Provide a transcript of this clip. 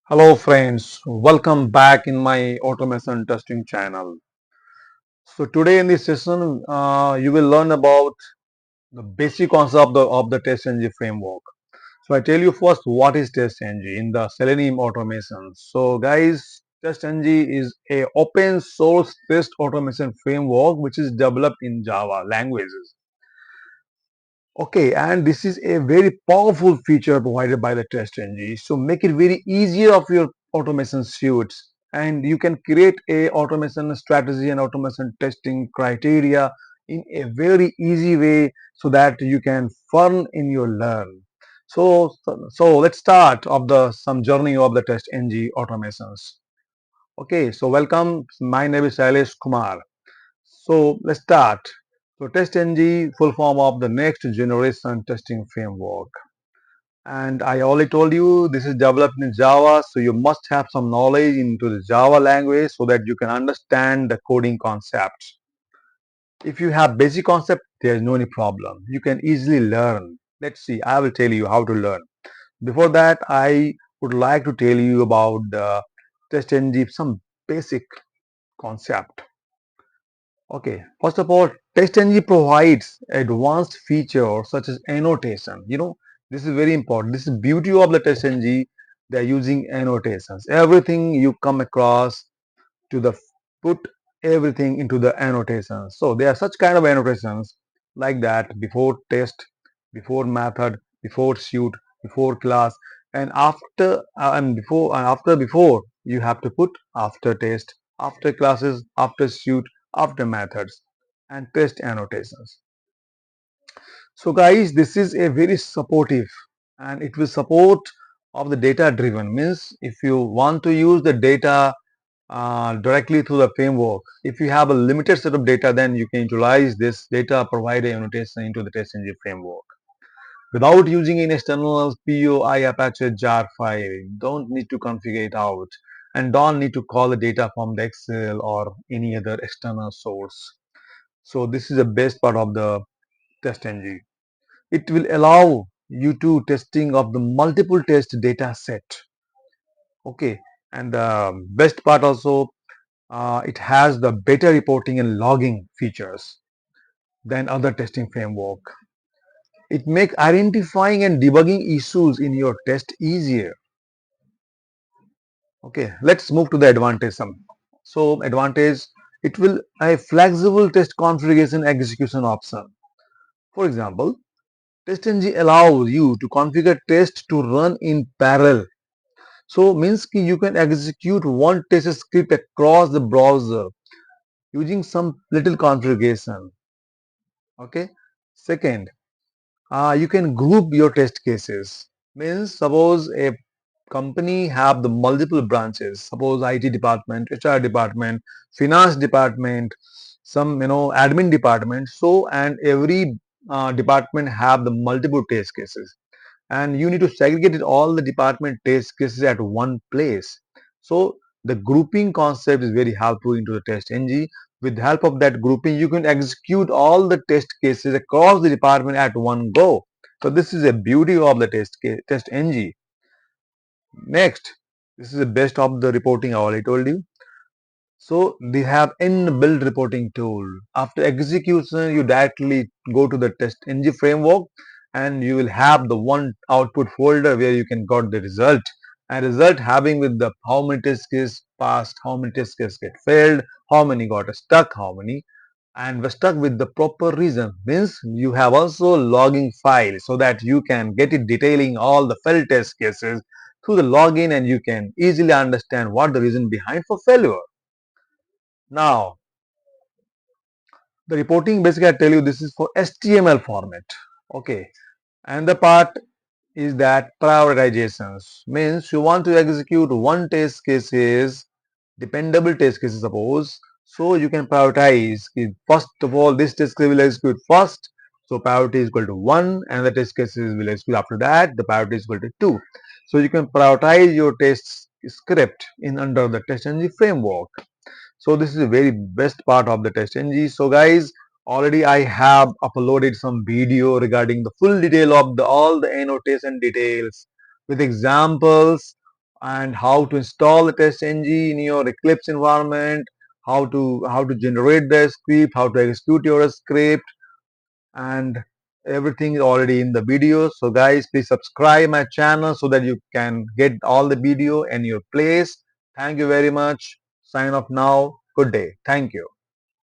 Hello friends, welcome back in my automation testing channel. So today in this session, you will learn about the basic concept of the TestNG framework. So I tell you first what is TestNG in the Selenium automation. So guys, TestNG is a open source test automation framework which is developed in Java languages. Okay, and this is a very powerful feature provided by the TestNG. So make it very easier of your automation suites, and you can create a automation strategy and automation testing criteria in a very easy way so that you can fun in your learn. So let's start of the some journey of the TestNG automations. Okay, so welcome. My name is Shailesh Kumar. So let's start. So TestNG, full form of the next generation testing framework. And I already told you this is developed in Java, so you must have some knowledge into the Java language so that you can understand the coding concepts. If you have basic concept, there's no any problem. You can easily learn. Let's see, I will tell you how to learn. Before that, I would like to tell you about the TestNG, some basic concept. Okay, first of all, TestNG provides advanced features such as annotation. This is very important. This is beauty of the TestNG. They are using annotations. Everything you come across to the put everything into the annotations. So there are such kind of annotations like that before test, before method, before suit, before class, and after before you have to put after test, after classes, after suit, after methods, and test annotations. So guys, this is a very supportive and it will support of the data driven means if you want to use the data directly through the framework. If you have a limited set of data, then you can utilize this data provider annotation into the TestNG framework. Without using any external POI Apache jar file, don't need to configure it out and don't need to call the data from the Excel or any other external source. So this is the best part of the TestNG. It will allow you to testing of the multiple test data set. Okay, and the best part also it has the better reporting and logging features than other testing framework. It makes identifying and debugging issues in your test easier. Okay, let's move to the advantage some. So advantage, it will a flexible test configuration execution option. For example, TestNG allows you to configure test to run in parallel. So means you can execute one test script across the browser using some little configuration. Okay. Second, you can group your test cases. Means suppose a company have the multiple branches. Suppose IT department, HR department, finance department, some admin department. So and every department have the multiple test cases and you need to segregate it all the department test cases at one place. So the grouping concept is very helpful into the test ng. With the help of that grouping, you can execute all the test cases across the department at one go. So this is a beauty of the test ng. Next, this is the best of the reporting I already told you. So they have inbuilt reporting tool. After execution, you directly go to the testng framework and you will have the one output folder where you can got the result. And result having with the how many test cases passed, how many test cases get failed, how many got stuck, how many and were stuck with the proper reason means you have also logging file so that you can get it detailing all the failed test cases through the login and you can easily understand what the reason behind for failure. Now, the reporting basically I tell you this is for HTML format. Okay. And the part is that prioritizations means you want to execute one test cases, dependable test cases suppose. So you can prioritize. First of all, this test case will execute first. So priority is equal to 1 and the test cases will execute after that. The priority is equal to 2. So you can prioritize your test script in under the TestNG framework. So this is the very best part of the TestNG. So guys, already I have uploaded some video regarding the full detail of all the annotation details with examples and how to install the testng in your Eclipse environment, how to generate the script, how to execute your script, and everything is already in the video. So guys, please subscribe my channel so that you can get all the video in your place. Thank you very much. Sign off now. Good day. Thank you.